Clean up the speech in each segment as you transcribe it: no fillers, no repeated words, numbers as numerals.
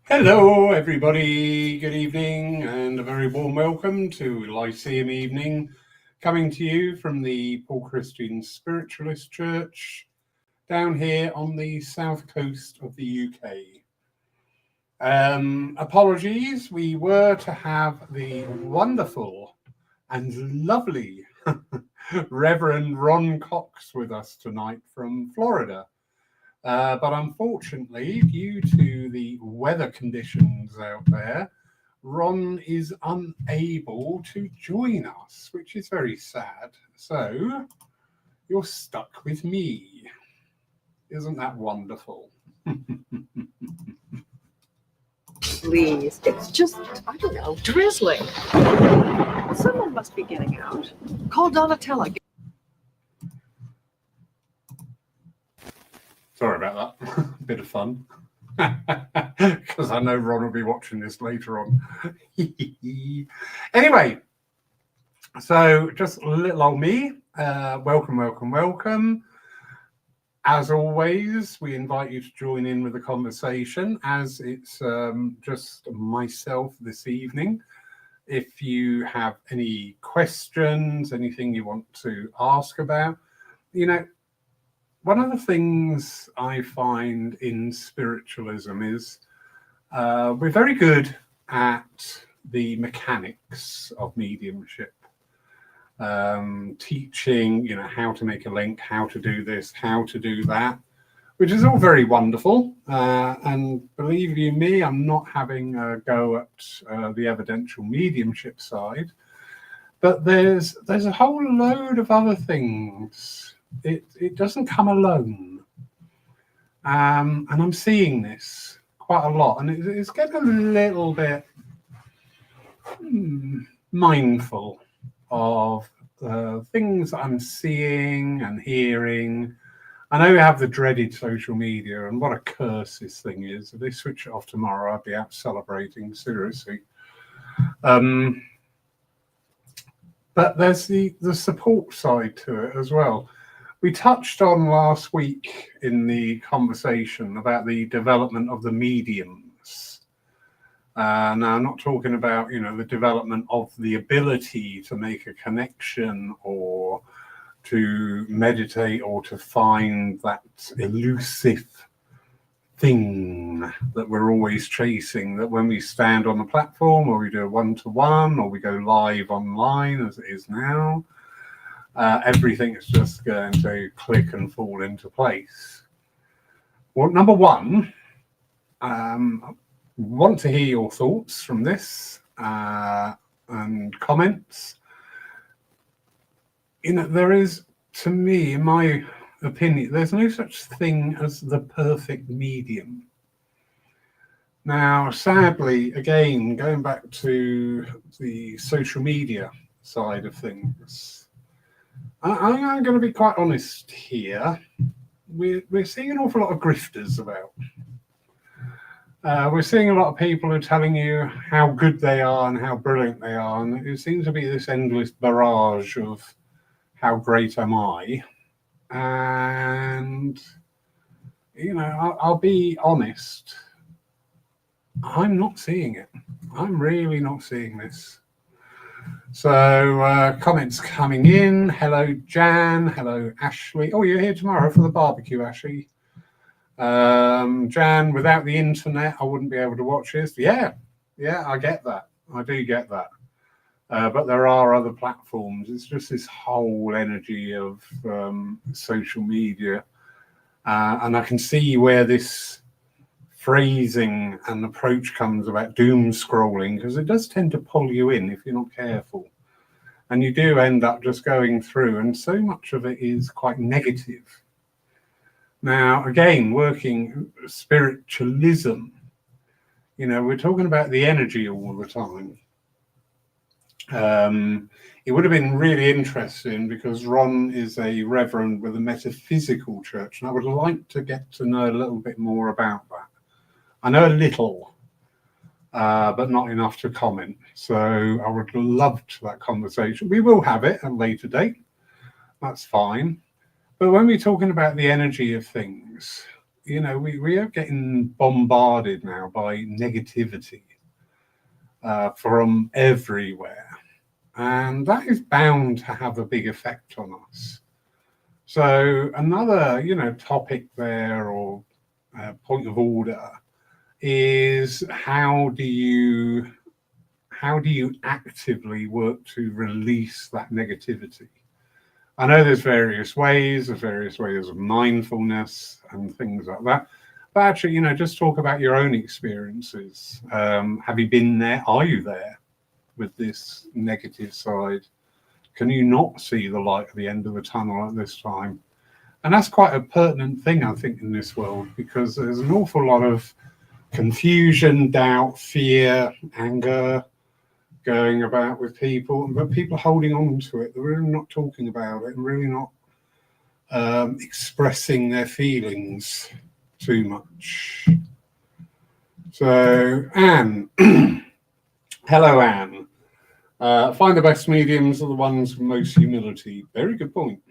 Hello, everybody. Good evening, and a very warm welcome to Lyceum Evening, coming to you from the Paul Christian Spiritualist Church down here on the south coast of the UK. Apologies, we were to have the wonderful and lovely Reverend Ron Cox with us tonight from Florida. But unfortunately, due to the weather conditions out there, Ron is unable to join us, which is very sad. So you're stuck with me. Isn't that wonderful? Please, it's just, I don't know, drizzling. Someone must be getting out. Call Donatella. Sorry about that. Bit of fun. Because I know Ron will be watching this later on. Anyway, so just little old me. Welcome. As always, we invite you to join in with the conversation, as it's just myself this evening. If you have any questions, anything you want to ask about, one of the things I find in spiritualism is we're very good at the mechanics of mediumship. Teaching, how to make a link, how to do this, how to do that, which is all very wonderful. And believe you me, I'm not having a go at the evidential mediumship side, but there's a whole load of other things. It doesn't come alone, and I'm seeing this quite a lot, and it's getting a little bit mindful of things that I'm seeing and hearing. I know we have the dreaded social media, and what a curse this thing is. If they switch it off tomorrow, I'd be out celebrating, seriously. But there's the support side to it as well. We touched on last week in the conversation about the development of the mediums. Now, I'm not talking about, the development of the ability to make a connection or to meditate or to find that elusive thing that we're always chasing, that when we stand on the platform or we do a one-to-one or we go live online as it is now, everything is just going to click and fall into place. Well, number one, want to hear your thoughts from this and comments. There is, to me, in my opinion, there's no such thing as the perfect medium. Now, sadly, again, going back to the social media side of things, I'm going to be quite honest here. We're seeing an awful lot of grifters about. We're seeing a lot of people who are telling you how good they are and how brilliant they are, and it seems to be this endless barrage of how great am I. And, I'll be honest, I'm not seeing it. I'm really not seeing this. So comments coming in. Hello, Jan. Hello, Ashley. Oh, you're here tomorrow for the barbecue, Ashley. Jan, without the internet, I wouldn't be able to watch this. Yeah, I get that. I do get that. But there are other platforms. It's just this whole energy of social media. And I can see where this phrasing and approach comes about doom scrolling, because it does tend to pull you in if you're not careful. And you do end up just going through, and so much of it is quite negative. Now, again, working spiritualism, we're talking about the energy all the time. It would have been really interesting because Ron is a reverend with a metaphysical church, and I would like to get to know a little bit more about that. I know a little, but not enough to comment. So I would love that conversation. We will have it at a later date. That's fine. But when we're talking about the energy of things, we are getting bombarded now by negativity from everywhere, and that is bound to have a big effect on us. So another, topic there, or point of order, is how do you actively work to release that negativity? I know there's various ways of mindfulness and things like that. But actually, just talk about your own experiences. Have you been there? Are you there with this negative side? Can you not see the light at the end of the tunnel at this time? And that's quite a pertinent thing, I think, in this world, because there's an awful lot of confusion, doubt, fear, anger going about with people, but people holding on to it. They're really not talking about it and really not expressing their feelings too much. So, Anne, hello, Anne. Find the best mediums are the ones with most humility. Very good point.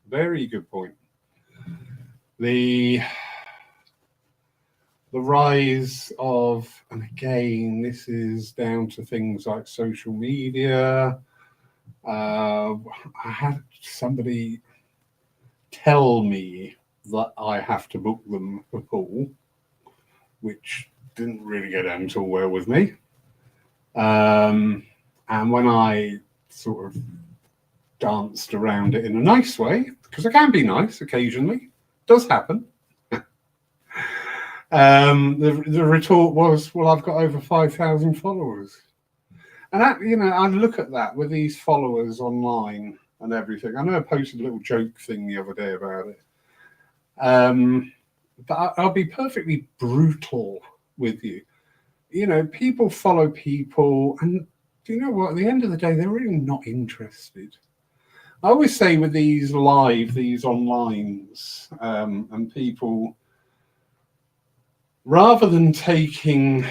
Very good point. The rise of, and again, this is down to things like social media. I had somebody tell me that I have to book them for pool, which didn't really go down too well with me. And when I sort of danced around it in a nice way, because I can be nice occasionally, does happen. The retort was, well, I've got over 5,000 followers. And that, I look at that with these followers online and everything. I know I posted a little joke thing the other day about it. But I'll be perfectly brutal with you. People follow people, and do you know what? At the end of the day, they're really not interested. I always say with these onlines, and people, rather than taking,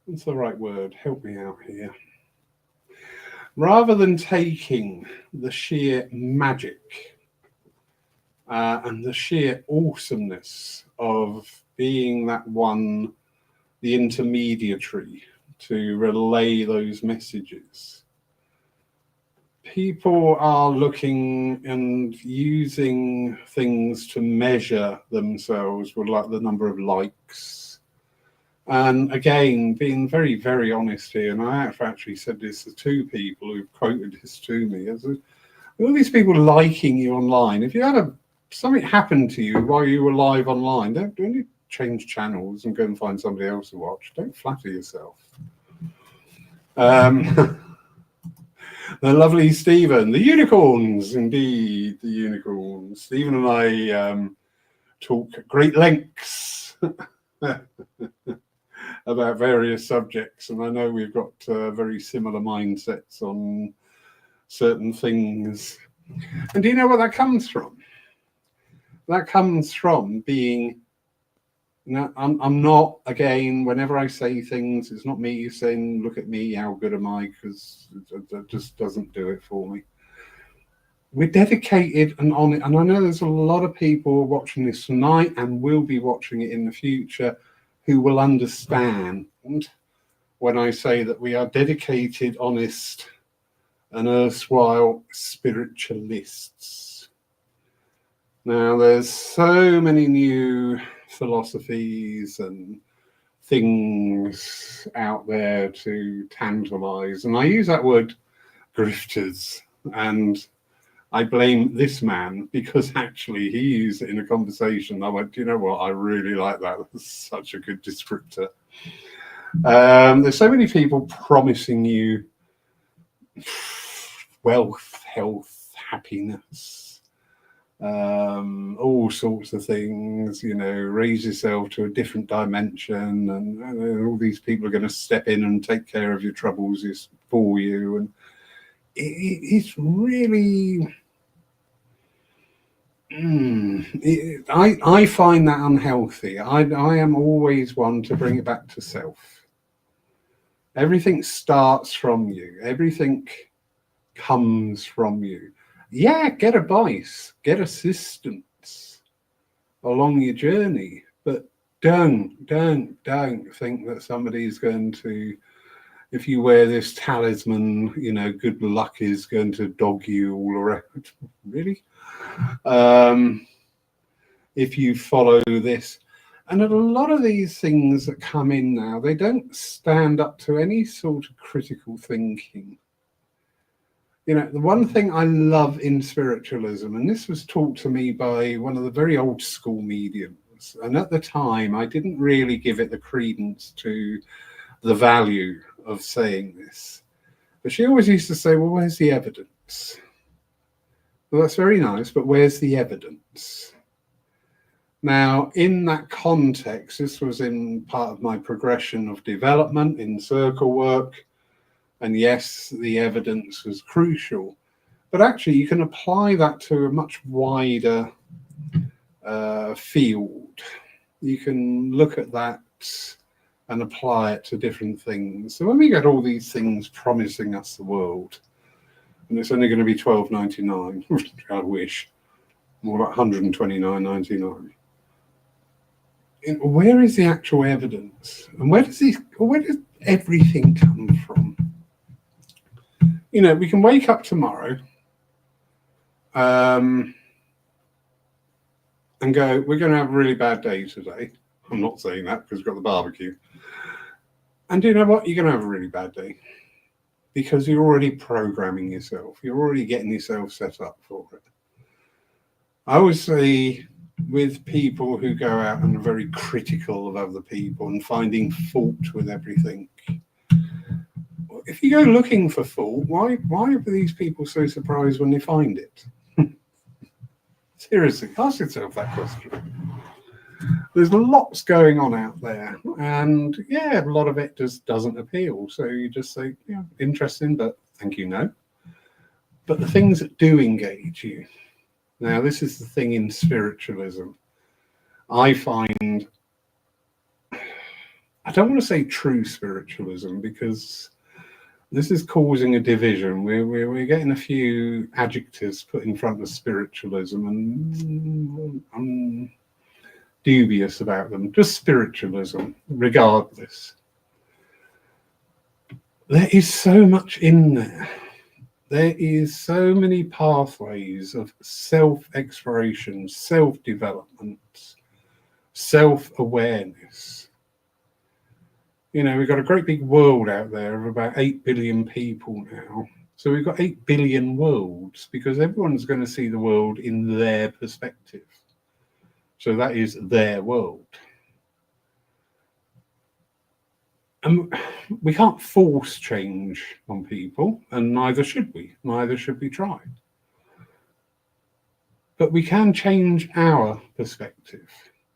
what's the right word? Help me out here. Rather than taking the sheer magic and the sheer awesomeness of being that one, the intermediary to relay those messages, people are looking and using things to measure themselves with, like, the number of likes. And again, being very, very honest here, and I have actually said this to two people who've quoted this to me, as all these people liking you online, if you had something happen to you while you were live online, don't change channels and go and find somebody else to watch. Don't flatter yourself. The lovely Stephen, the unicorns, indeed, the unicorns. Stephen and I talk at great lengths about various subjects, and I know we've got very similar mindsets on certain things. And do you know where that comes from? That comes from being, I'm not, again, whenever I say things, it's not me saying, look at me, how good am I, because that just doesn't do it for me. We're dedicated and on it, and I know there's a lot of people watching this tonight and will be watching it in the future who will understand when I say that we are dedicated, honest, and erstwhile spiritualists. Now, there's so many new philosophies and things out there to tantalize, and I use that word grifters, and I blame this man because actually he used it in a conversation. I went, do you know what? I really like that. That's such a good descriptor. There's so many people promising you wealth, health, happiness, all sorts of things, raise yourself to a different dimension, and all these people are going to step in and take care of your troubles for you. And it's really... I find that unhealthy. I am always one to bring it back to self. Everything starts from you. Everything comes from you. Yeah, get advice, get assistance. along your journey. But don't think that somebody's going to, if you wear this talisman, good luck is going to dog you all around. Really? If you follow this. And a lot of these things that come in now, they don't stand up to any sort of critical thinking. The one thing I love in spiritualism, and this was taught to me by one of the very old school mediums, and at the time I didn't really give it the credence to the value of saying this. But she always used to say, well, where's the evidence? Well, that's very nice, but where's the evidence? Now, in that context, this was in part of my progression of development in circle work. And yes, the evidence was crucial. But actually, you can apply that to a much wider field. You can look at that and apply it to different things. So when we get all these things promising us the world, and it's only going to be $12.99, I wish, more like $129.99. Where is the actual evidence? And where does everything come from? We can wake up tomorrow and go, we're going to have a really bad day today. I'm not saying that because we've got the barbecue. And do you know what? You're going to have a really bad day because you're already programming yourself. You're already getting yourself set up for it. I always say, with people who go out and are very critical of other people and finding fault with everything. If you go looking for fault, why are these people so surprised when they find it? Seriously, ask yourself that question. There's lots going on out there, and a lot of it just doesn't appeal. So you just say, interesting, but thank you, no. But the things that do engage you. Now, this is the thing in spiritualism. I find, I don't want to say true spiritualism because this is causing a division. We're getting a few adjectives put in front of spiritualism, and I'm dubious about them. Just spiritualism, regardless. There is so much in there. There is so many pathways of self-exploration, self-development, self-awareness. We've got a great big world out there of about 8 billion people now. So we've got 8 billion worlds because everyone's going to see the world in their perspective. So that is their world. And we can't force change on people, and neither should we. Neither should we try. But we can change our perspective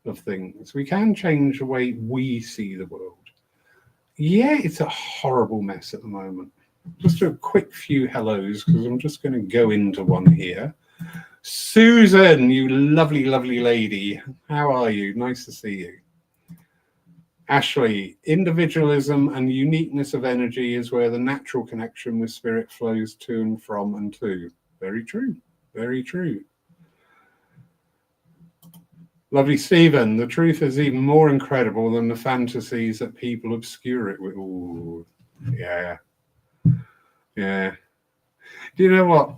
of things. We can change the way we see the world. Yeah, it's a horrible mess at the moment. Just a quick few hellos, because I'm just going to go into one here. Susan, you lovely, lovely lady. How are you? Nice to see you. Ashley, individualism and uniqueness of energy is where the natural connection with spirit flows to and from and to. Very true. Very true. Lovely Stephen, the truth is even more incredible than the fantasies that people obscure it with. Ooh, yeah. Yeah. Do you know what?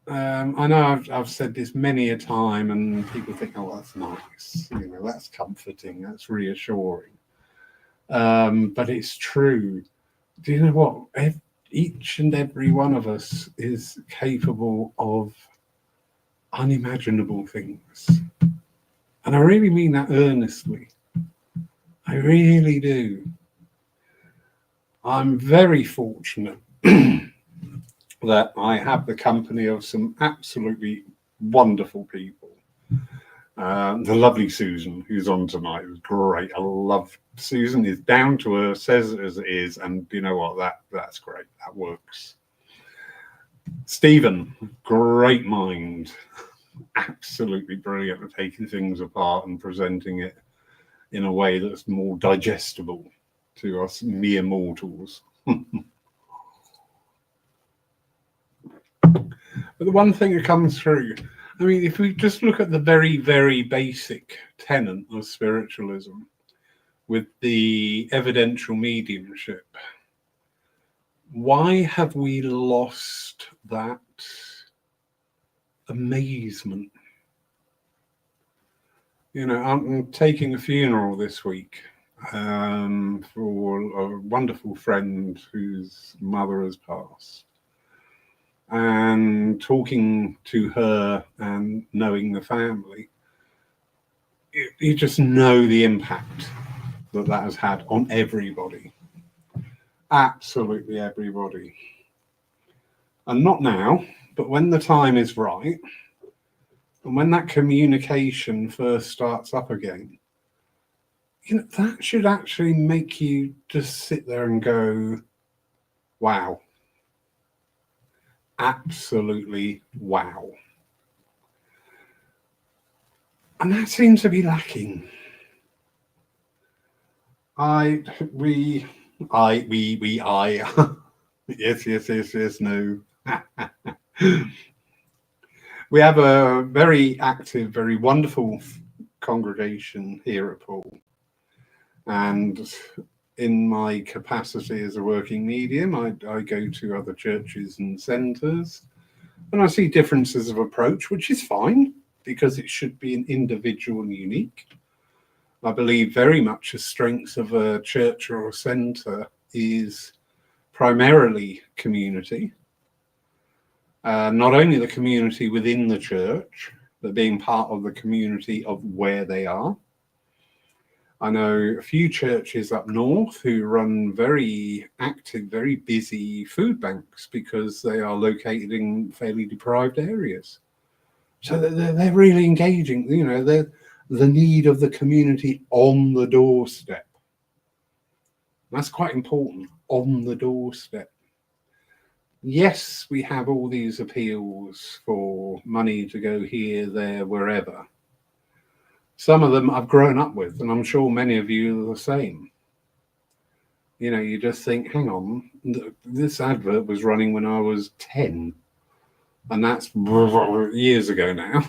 I know I've said this many a time, and people think, oh, that's nice. That's comforting. That's reassuring. But it's true. Do you know what? Each and every one of us is capable of unimaginable things. And I really mean that earnestly. I really do. I'm very fortunate that I have the company of some absolutely wonderful people. The lovely Susan, who's on tonight, was great. I love Susan. Is down to earth, says it as it is, and you know what? That's great. That works. Stephen, great mind, absolutely brilliant at taking things apart and presenting it in a way that's more digestible to us mere mortals. But the one thing that comes through, I mean, if we just look at the very, very basic tenet of spiritualism with the evidential mediumship, why have we lost that amazement? You know, I'm taking a funeral this week for a wonderful friend whose mother has passed. And talking to her and knowing the family, you just know the impact that has had on everybody. Absolutely everybody. And not now, but when the time is right, and when that communication first starts up again, you know, that should actually make you just sit there and go, wow. Absolutely wow. And that seems to be lacking. I. Yes, no. We have a very active, very wonderful congregation here at Paul. And in my capacity as a working medium, I go to other churches and centres, and I see differences of approach, which is fine, because it should be an individual and unique. I believe very much the strength of a church or a centre is primarily community. Not only the community within the church, but being part of the community of where they are. I know a few churches up north who run very active, very busy food banks because they are located in fairly deprived areas. So they're really engaging, you know, they're the need of the community on the doorstep. That's quite important, on the doorstep. Yes, we have all these appeals for money to go here, there, wherever. Some of them I've grown up with, and I'm sure many of you are the same. You know, you just think, hang on, this advert was running when I was 10, and that's years ago now.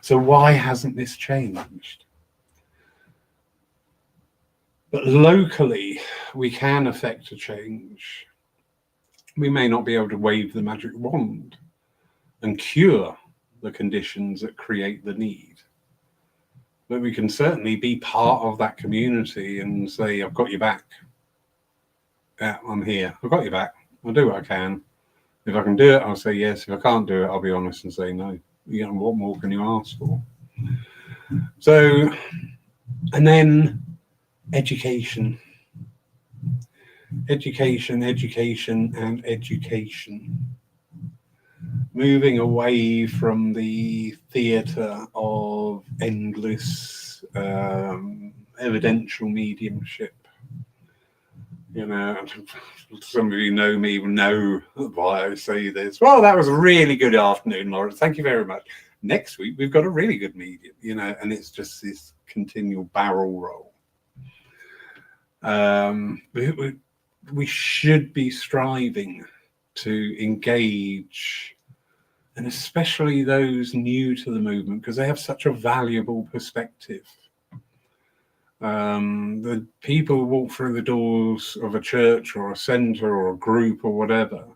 So why hasn't this changed? But locally, we can affect a change. We may not be able to wave the magic wand and cure the conditions that create the need, but we can certainly be part of that community and say, I've got your back. Yeah, I'm here. I've got your back. I'll do what I can. If I can do it, I'll say yes. If I can't do it, I'll be honest and say no. You know, what more can you ask for? So, and then education. Education, and education. Moving away from the theatre of endless evidential mediumship. You know, some of you know me, know why I say this. Well, that was a really good afternoon, Lawrence. Thank you very much. Next week, we've got a really good medium, you know, and it's just this continual barrel roll. We should be striving to engage, and especially those new to the movement, because they have such a valuable perspective. The people who walk through the doors of a church or a centre or a group or whatever,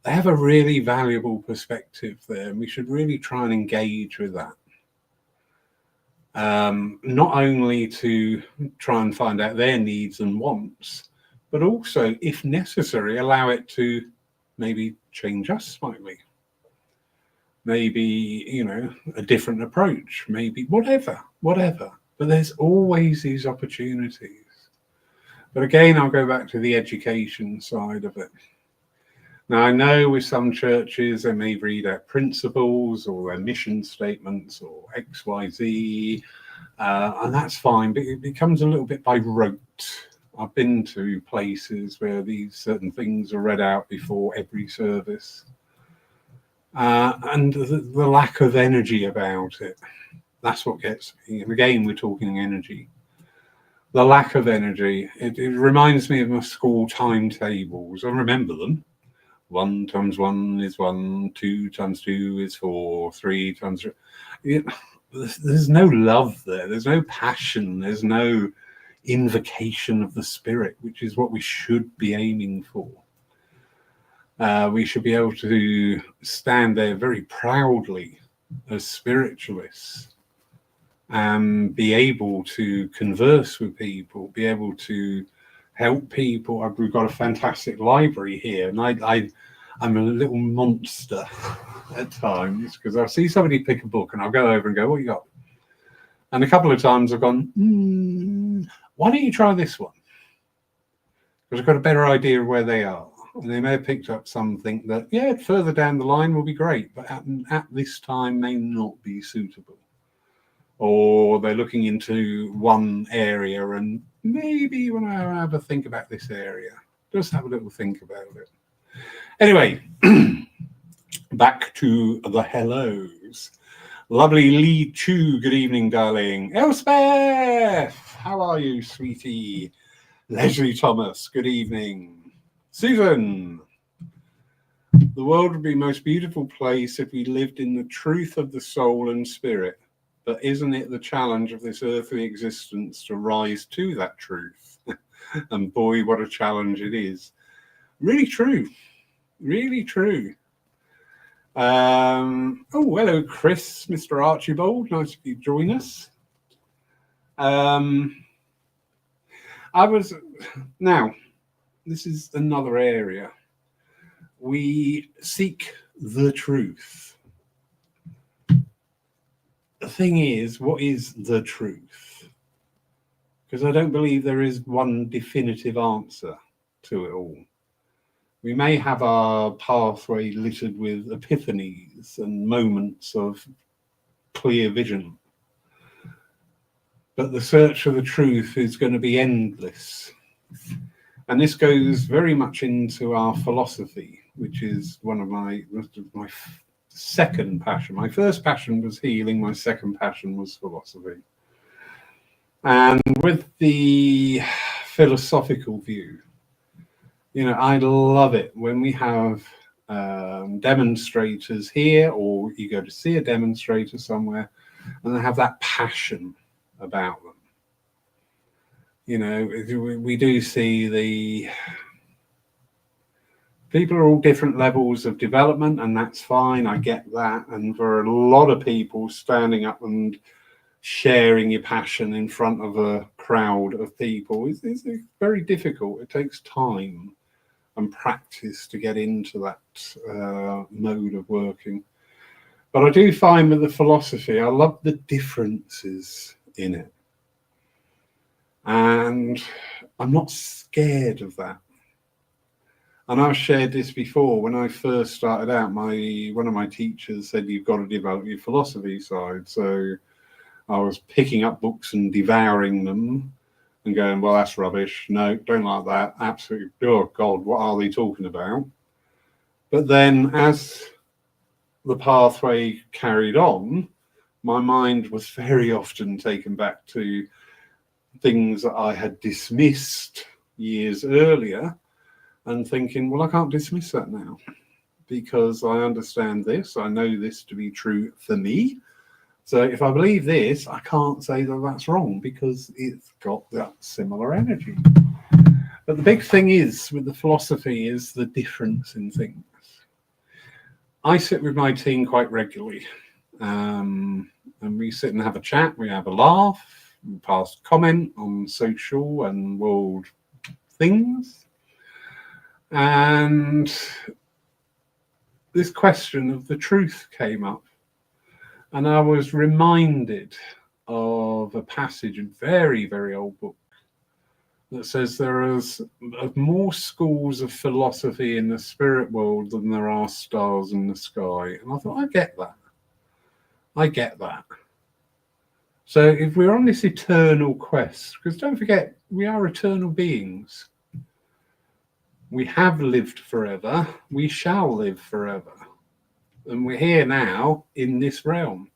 they have a really valuable perspective there, and we should really try and engage with that. Not only to try and find out their needs and wants, but also, if necessary, allow it to maybe change us slightly. Maybe, you know, a different approach, maybe whatever. But there's always these opportunities. But again, I'll go back to the education side of it. Now, I know with some churches, they may read out principles or their mission statements or X, Y, Z, and that's fine, but it becomes a little bit by rote. I've been to places where these certain things are read out before every service. And the lack of energy about it, that's what gets me. And again, we're talking energy. The lack of energy, it reminds me of my school timetables. I remember them. 1 times 1 is 1, 2 times 2 is 4, 3 times 3. There's no love there. There's no passion. There's no invocation of the spirit, which is what we should be aiming for. We should be able to stand there very proudly as spiritualists and be able to converse with people, be able to help people. We've got a fantastic library here, and I'm a little monster at times, because I'll see somebody pick a book and I'll go over and go, what you got? And a couple of times I've gone, why don't you try this one? Because I've got a better idea of where they are. And they may have picked up something that, yeah, further down the line will be great, but at this time may not be suitable. Or they're looking into one area and maybe when I have a think about this area, just have a little think about it. Anyway, back to the hellos. Lovely Lee Chu, good evening, darling. Elspeth, how are you, sweetie? Leslie Thomas, good evening. Susan, the world would be a most beautiful place if we lived in the truth of the soul and spirit. But isn't it the challenge of this earthly existence to rise to that truth? And boy, what a challenge it is. Really true. Really true. Oh, hello, Chris, Mr. Archibald. Nice to you join us. Now, this is another area. We seek the truth. The thing is, what is the truth? Because I don't believe there is one definitive answer to it all. We may have our pathway littered with epiphanies and moments of clear vision, but the search for the truth is going to be endless. And this goes very much into our philosophy, which is one of my second passion. My first passion was healing. My second passion was philosophy. And with the philosophical view, you know, I love it when we have demonstrators here, or you go to see a demonstrator somewhere and they have that passion about them. You know, we do see the people are all different levels of development, and that's fine. I get that. And for a lot of people, standing up and sharing your passion in front of a crowd of people is very difficult. It takes time and practice to get into that mode of working. But I do find with the philosophy, I love the differences in it. And I'm not scared of that. And I've shared this before. When I first started out, one of my teachers said, you've got to develop your philosophy side. So I was picking up books and devouring them and going, well, that's rubbish. No, don't like that. Absolutely. Oh, God, what are they talking about? But then as the pathway carried on, my mind was very often taken back to things that I had dismissed years earlier and thinking, well, I can't dismiss that now because I understand this. I know this to be true for me. So if I believe this, I can't say that that's wrong because it's got that similar energy. But the big thing is with the philosophy is the difference in things. I sit with my team quite regularly, and we sit and have a chat. We have a laugh, we pass comment on social and world things. And this question of the truth came up. And I was reminded of a passage, a very, very old book, that says there is more schools of philosophy in the spirit world than there are stars in the sky. And I thought, I get that. I get that. So if we're on this eternal quest, because don't forget, we are eternal beings. We have lived forever. We shall live forever. And we're here now in this realm.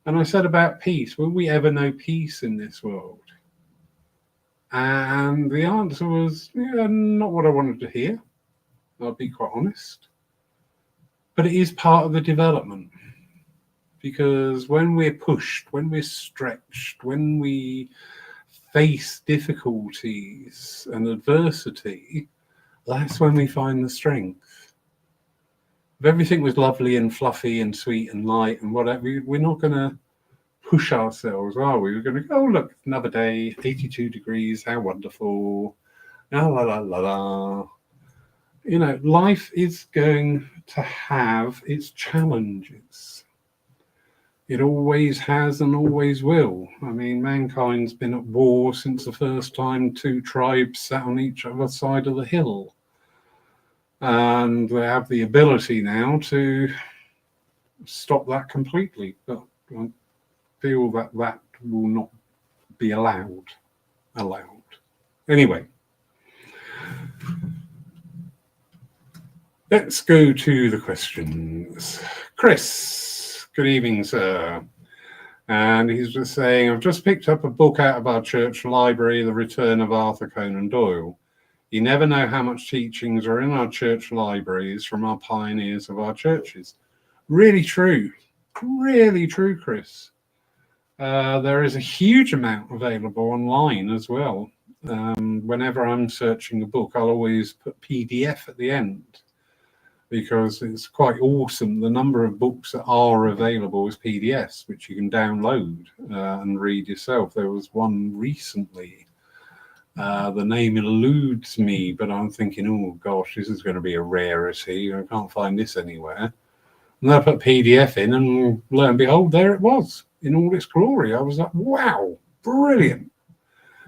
And I said about peace, will we ever know peace in this world? And the answer was, yeah, not what I wanted to hear. I'll be quite honest. But it is part of the development. Because when we're pushed, when we're stretched, when we face difficulties and adversity, that's when we find the strength. If everything was lovely and fluffy and sweet and light and whatever, we're not going to push ourselves, are we? We're going to go, oh, look, another day, 82 degrees, how wonderful. La, la, la, la, la. You know, life is going to have its challenges. It always has and always will. I mean, mankind's been at war since the first time two tribes sat on each other's side of the hill. And they have the ability now to stop that completely. But I feel that that will not be allowed. Anyway. Let's go to the questions. Chris, good evening, sir. And he's just saying, I've just picked up a book out of our church library, The Return of Arthur Conan Doyle. You never know how much teachings are in our church libraries from our pioneers of our churches. Really true, Chris. There is a huge amount available online as well. Whenever I'm searching a book, I'll always put PDF at the end, because it's quite awesome the number of books that are available as PDFs, which you can download and read yourself. There was one recently, the name eludes me, but I'm thinking, oh gosh, this is going to be a rarity. I can't find this anywhere. And I put PDF in, and lo and behold, there it was in all its glory. I was like, wow, brilliant.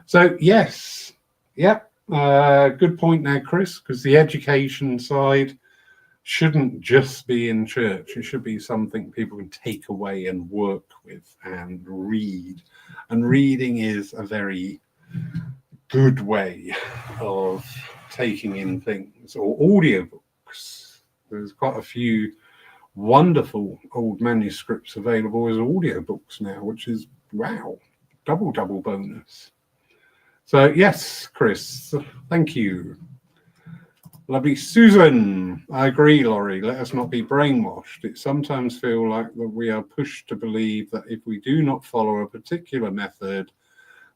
So yes, yep, good point now, Chris, because the education side shouldn't just be in church. It should be something people can take away and work with and read. And reading is a very good way of taking in things. Or audiobooks. There's quite a few wonderful old manuscripts available as audiobooks now, which is, wow, double bonus. So yes, Chris, thank you. Lovely. Susan, I agree, Laurie. Let us not be brainwashed. It sometimes feels like that we are pushed to believe that if we do not follow a particular method,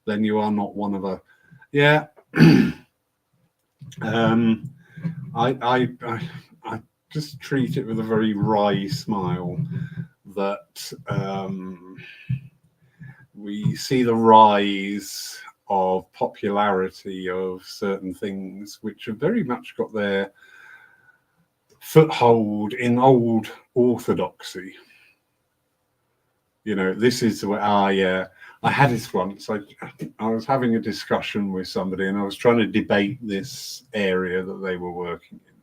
then you are not one of us. Yeah. I just treat it with a very wry smile that we see the rise of popularity of certain things which have very much got their foothold in old orthodoxy. You know, this is where I had this once. I was having a discussion with somebody, and I was trying to debate this area that they were working in,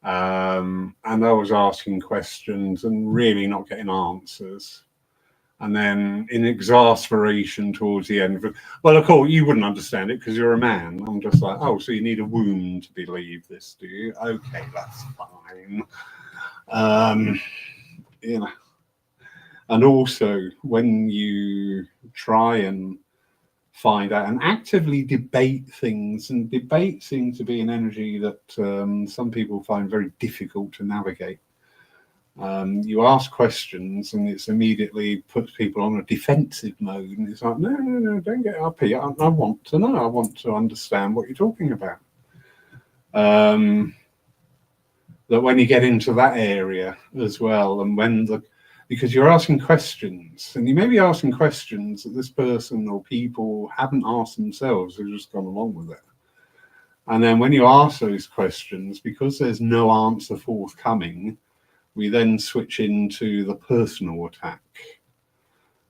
and I was asking questions and really not getting answers. And then in exasperation towards the end, well, of course, you wouldn't understand it because you're a man. I'm just like, oh, so you need a womb to believe this, do you? Okay, that's fine. You know. And also, when you try and find out and actively debate things, and debate seems to be an energy that some people find very difficult to navigate. You ask questions and it's immediately puts people on a defensive mode, and it's like, no, don't get up here. I want to know. I want to understand what you're talking about. That when you get into that area as well, and because you're asking questions, and you may be asking questions that this person or people haven't asked themselves, they've just gone along with it. And then when you ask those questions, because there's no answer forthcoming, we then switch into the personal attack.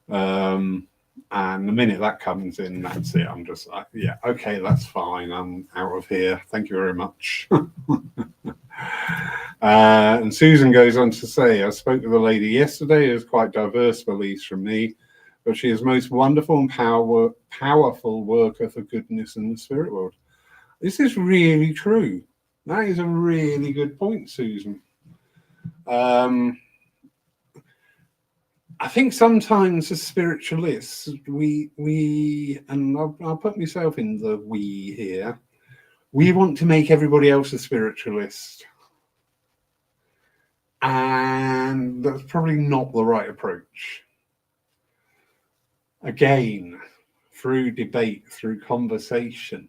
And the minute that comes in, that's it. I'm just like, yeah, okay, that's fine. I'm out of here. Thank you very much. And Susan goes on to say, I spoke with a lady yesterday who has quite diverse beliefs from me, but she is most wonderful and powerful worker for goodness in the spirit world. This is really true. That is a really good point, Susan. I think sometimes as spiritualists, we and I'll put myself in the we here, We want to make everybody else a spiritualist. And that's probably not the right approach. Again, through debate, through conversation,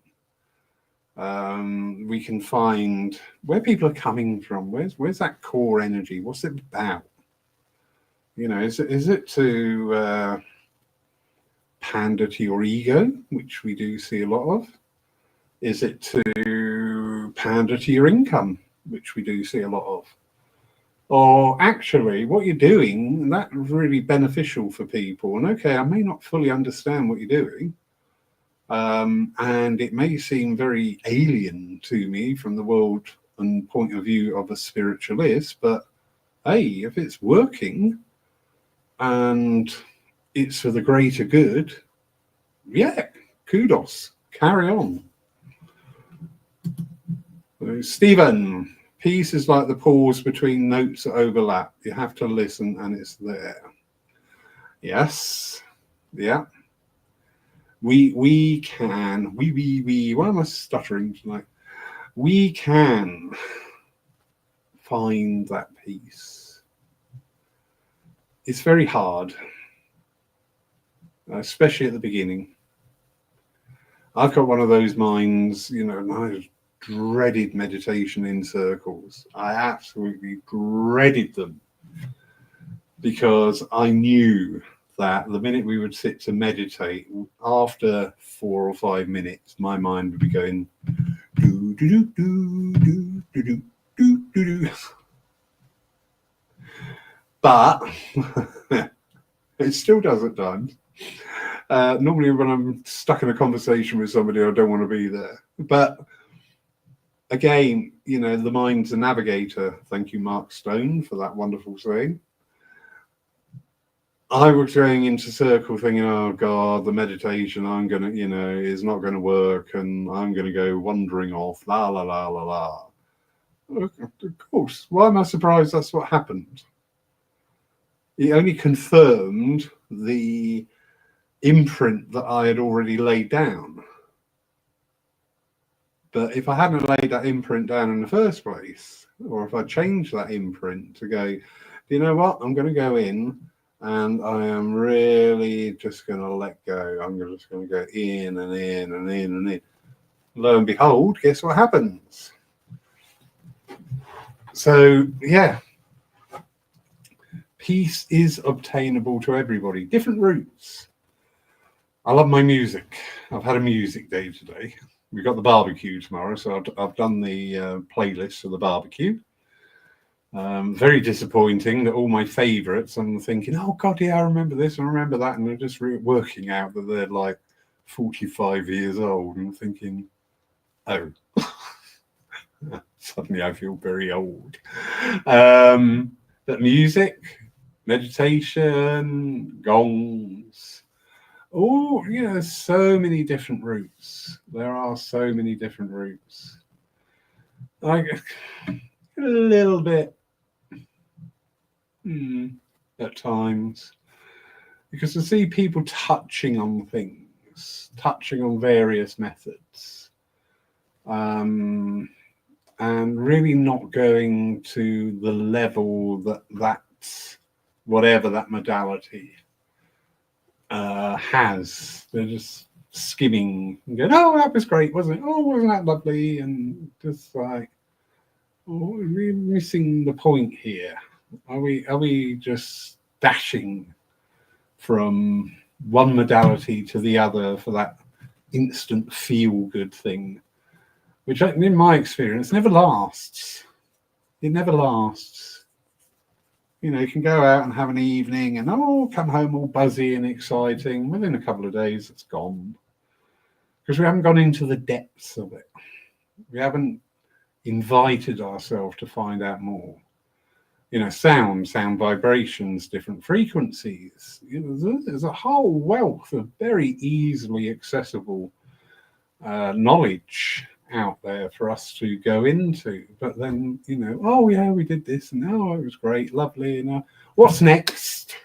we can find where people are coming from. Where's that core energy? What's it about? You know, is it to pander to your ego, which we do see a lot of? Is it to pander to your income, which we do see a lot of? Or actually, what you're doing, that's really beneficial for people. And okay, I may not fully understand what you're doing, and it may seem very alien to me from the world and point of view of a spiritualist, but hey, if it's working and it's for the greater good, yeah, kudos, carry on. So, Stephen, peace is like the pause between notes that overlap. You have to listen and it's there. Yes, yeah. We can, why am I stuttering tonight? We can find that peace. It's very hard, especially at the beginning. I've got one of those minds, you know, and I dreaded meditation in circles. I absolutely dreaded them because I knew that the minute we would sit to meditate, after 4 or 5 minutes, my mind would be going do do do do do do do do do. But it still does at times. Normally when I'm stuck in a conversation with somebody, I don't want to be there. But again, you know, the mind's a navigator. Thank you, Mark Stone, for that wonderful saying. I was going into circle thinking, oh God, the meditation I'm going to, you know, is not going to work and I'm going to go wandering off, la, la, la, la, la. Of course. Why am I surprised that's what happened? It only confirmed the imprint that I had already laid down. But if I hadn't laid that imprint down in the first place, or if I changed that imprint to go, you know what, I'm going to go in and I am really just going to let go. I'm just going to go in and in and in and in. Lo and behold, guess what happens? So, yeah. Peace is obtainable to everybody. Different routes. I love my music. I've had a music day today. We've got the barbecue tomorrow, so I've done the playlist for the barbecue. Very disappointing that all my favourites, I'm thinking, oh God, yeah, I remember this and I remember that, and they're just working out that they're like 45 years old, and I'm thinking, oh, suddenly I feel very old. But music, meditation, gongs, oh, you know, there's so many different routes. There are so many different routes. I get a little bit at times, because I see people touching on things, touching on various methods, and really not going to the level that's whatever that modality has. They're just skimming and going, oh, that was great, wasn't it? Oh, wasn't that lovely? And just like, oh, we're missing the point here. Are we just dashing from one modality to the other for that instant feel-good thing, which in my experience never lasts. It never lasts. You know, you can go out and have an evening and come home all buzzy and exciting. Within a couple of days, it's gone. Because we haven't gone into the depths of it. We haven't invited ourselves to find out more. You know, sound vibrations, different frequencies. You know, there's a whole wealth of very easily accessible knowledge out there for us to go into. But then, you know, oh yeah, we did this, and oh, it was great, lovely, and what's next?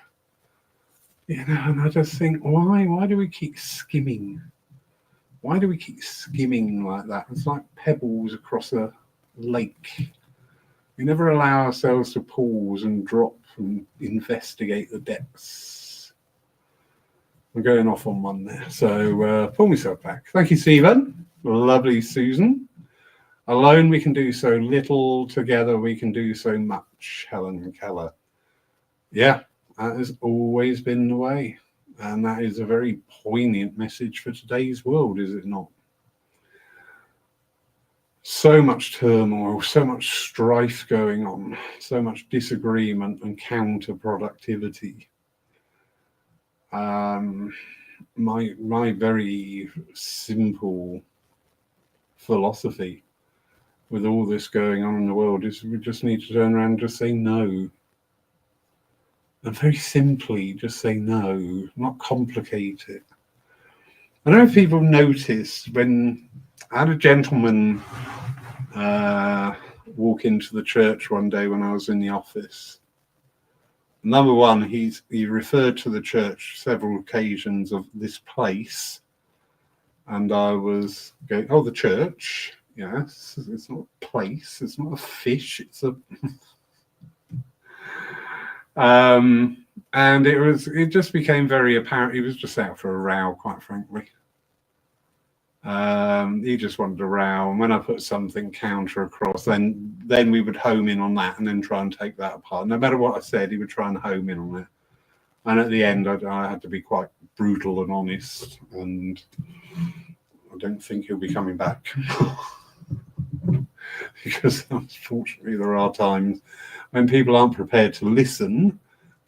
You know, and I just think, why do we keep skimming Why do we keep skimming like that? It's like pebbles across a lake. We never allow ourselves to pause and drop and investigate the depths. I'm going off on one there, so pull myself back. Thank you, Stephen. Lovely, Susan. Alone we can do so little, together we can do so much, Helen Keller. Yeah, that has always been the way. And that is a very poignant message for today's world, is it not? So much turmoil, so much strife going on, so much disagreement and counterproductivity. My very simple philosophy with all this going on in the world is we just need to turn around and just say no. And very simply, just say no, not complicate it. I don't know if people noticed when I had a gentleman walk into the church one day when I was in the office. Number one, he referred to the church several occasions of this place. And I was going, oh, the church. Yes, it's not a place, it's not a fish, it's a... and it just became very apparent he was just out for a row, quite frankly. He just wanted a row, and when I put something counter across, then we would home in on that and then try and take that apart. No matter what I said, he would try and home in on it. And at the end, I had to be quite brutal and honest, and I don't think he'll be coming back. Because unfortunately there are times when people aren't prepared to listen,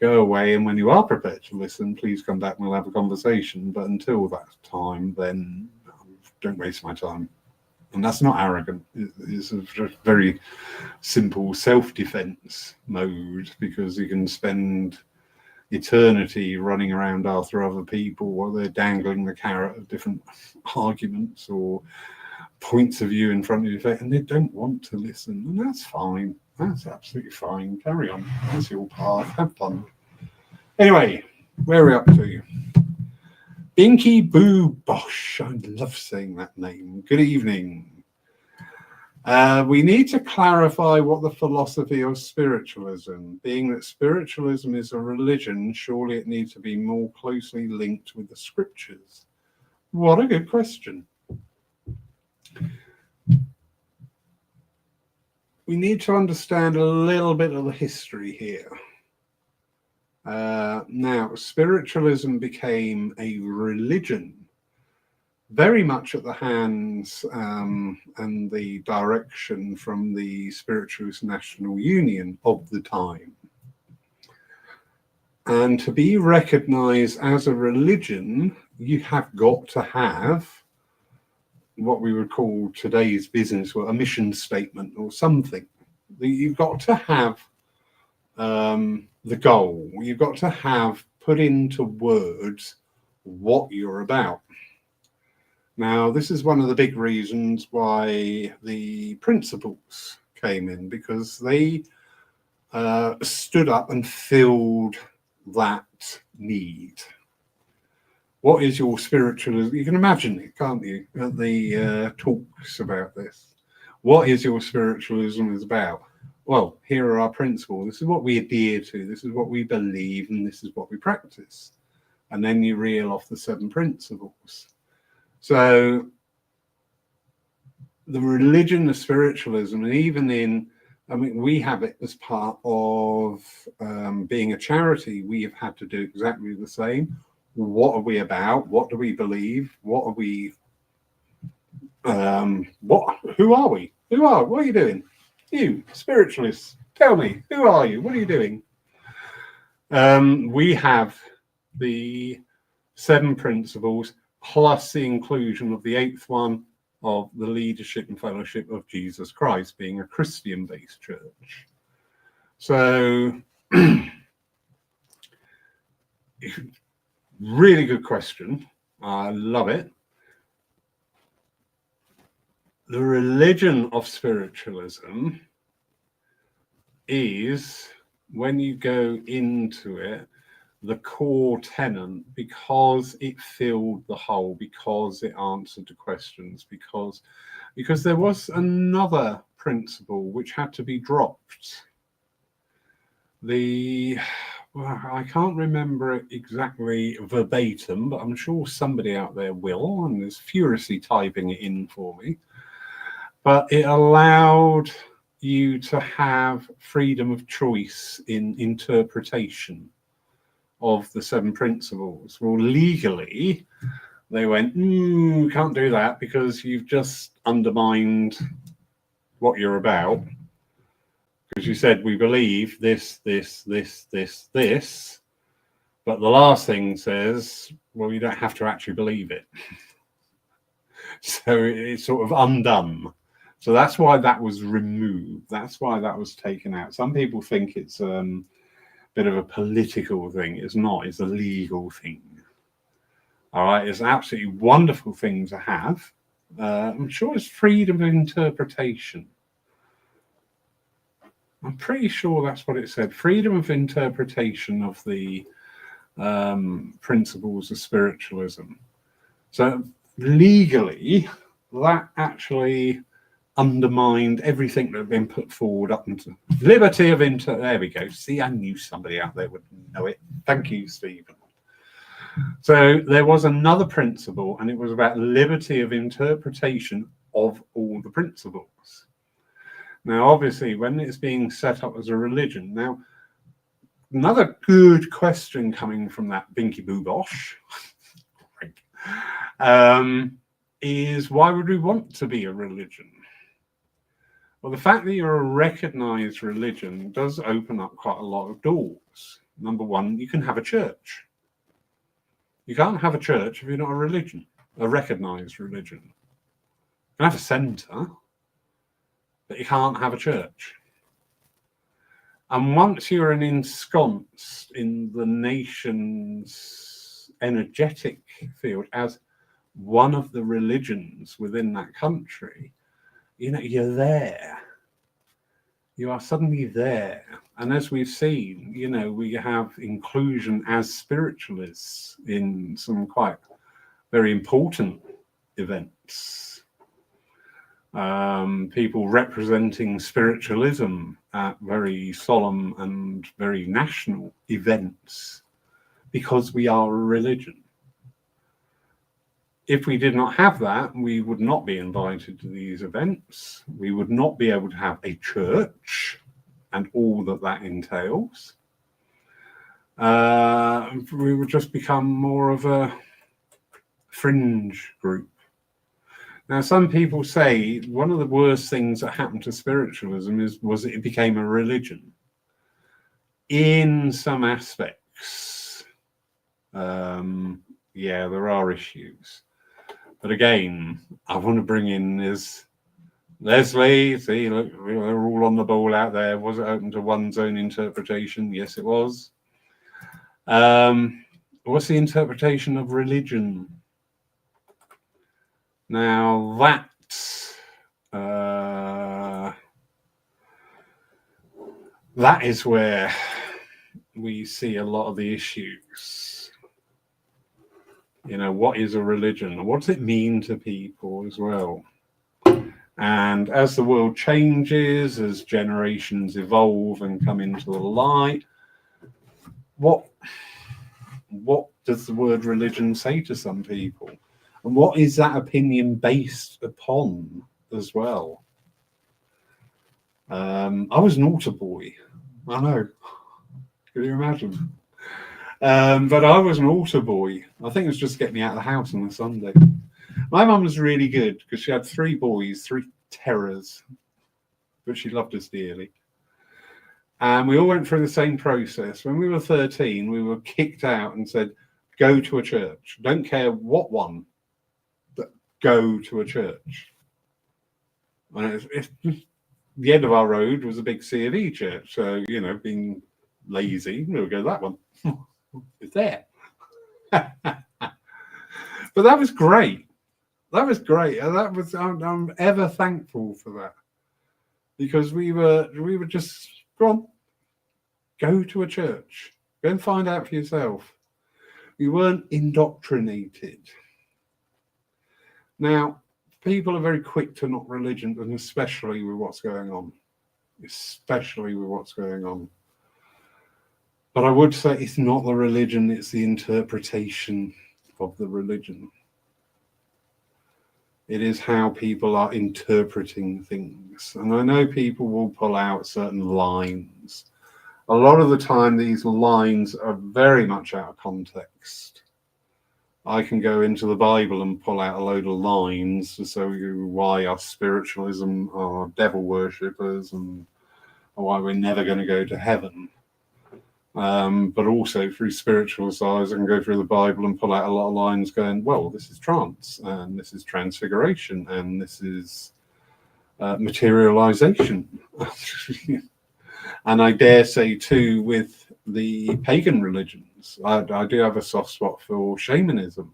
go away, and when you are prepared to listen, please come back and we'll have a conversation. But until that time, then don't waste my time. And that's not arrogant. It's a very simple self-defense mode, because you can spend eternity running around after other people while they're dangling the carrot of different arguments or points of view in front of you, and they don't want to listen, and that's fine. That's absolutely fine. Carry on. That's your path. Have fun. Anyway, where are we up to? Binky Boo Bosh. I love saying that name. Good evening. We need to clarify what the philosophy of spiritualism, being that spiritualism is a religion, surely it needs to be more closely linked with the scriptures. What a good question. We need to understand a little bit of the history here. Now, spiritualism became a religion very much at the hands and the direction from the Spiritualist National Union of the time. And to be recognized as a religion, you have got to have what we would call today's business, or a mission statement or something. You've got to have the goal. You've got to have put into words what you're about. Now, this is one of the big reasons why the principles came in, because they stood up and filled that need. What is your spiritualism? You can imagine it, can't you, at the talks about this. What is your spiritualism is about? Well, here are our principles. This is what we adhere to. This is what we believe, and this is what we practice. And then you reel off the 7 principles. So the religion of spiritualism, and even in, I mean, we have it as part of being a charity. We have had to do exactly the same. What are we about? What do we believe? What are we? Who are we? What are you doing? You, spiritualists, tell me, who are you? What are you doing? We have the 7 principles, plus the inclusion of the 8th one of the leadership and fellowship of Jesus Christ, being a Christian-based church. So, really good question. I love it. The religion of spiritualism is, when you go into it, the core tenet, because it filled the hole, because it answered the questions, because there was another principle which had to be dropped. I can't remember it exactly verbatim, but I'm sure somebody out there will, and is furiously typing it in for me. But it allowed you to have freedom of choice in interpretation of the 7 principles. Well, legally, they went, we can't do that because you've just undermined what you're about. Because you said we believe this, but the last thing says, well, you don't have to actually believe it. So it's sort of undone. So that's why that was removed. That's why that was taken out. Some people think it's bit of a political thing. It's not. It's a legal thing. All right. It's an absolutely wonderful thing to have. I'm sure it's freedom of interpretation. I'm pretty sure that's what it said. Freedom of interpretation of the principles of spiritualism. So legally, that actually undermined everything that had been put forward up until liberty of there we go. See, I knew somebody out there would know it. Thank you, Stephen. So there was another principle, and it was about liberty of interpretation of all the principles. Now, obviously, when it's being set up as a religion, now another good question coming from that Binky Boo Bosh is, why would we want to be a religion? Well, the fact that you're a recognized religion does open up quite a lot of doors. Number one, you can have a church. You can't have a church if you're not a religion, a recognized religion. You can have a centre, but you can't have a church. And once you're ensconced in the nation's energetic field as one of the religions within that country, you're there. You are suddenly there. And as we've seen, we have inclusion as spiritualists in some quite very important events. People representing spiritualism at very solemn and very national events because we are a religion. If we did not have that, we would not be invited to these events. We would not be able to have a church and all that entails. We would just become more of a fringe group. Now, some people say one of the worst things that happened to spiritualism was it became a religion. In some aspects, there are issues. But again, I want to bring in is Leslie. See, look, they're all on the ball out there. Was it open to one's own interpretation? Yes, it was. What's the interpretation of religion? Now that is where we see a lot of the issues. What is a religion? What does it mean to people as well? And as the world changes, as generations evolve and come into the light, what does the word religion say to some people? And what is that opinion based upon as well? I was an altar boy. I know. Can you imagine? But I was an altar boy. I think it was just to get me out of the house on a Sunday. My mum was really good because she had 3 boys, 3 terrors, but she loved us dearly. And we all went through the same process. When we were 13, we were kicked out and said, go to a church. Don't care what one, but go to a church. And the end of our road was a big C of E church. So, being lazy, we'll go to that one. It's there. But that was great. That was great. And I'm ever thankful for that. Because we were just go to a church. Go and find out for yourself. You weren't indoctrinated. Now, people are very quick to knock religion, and especially with what's going on. Especially with what's going on. But I would say it's not the religion, it's the interpretation of the religion. It is how people are interpreting things. And I know people will pull out certain lines. A lot of the time, these lines are very much out of context. I can go into the Bible and pull out a load of lines to show you why us spiritualism are devil worshippers and why we're never going to go to heaven. But also through spiritualist eyes, I can go through the Bible and pull out a lot of lines going, well, this is trance, and this is transfiguration, and this is materialization. And I dare say, too, with the pagan religions, I do have a soft spot for shamanism.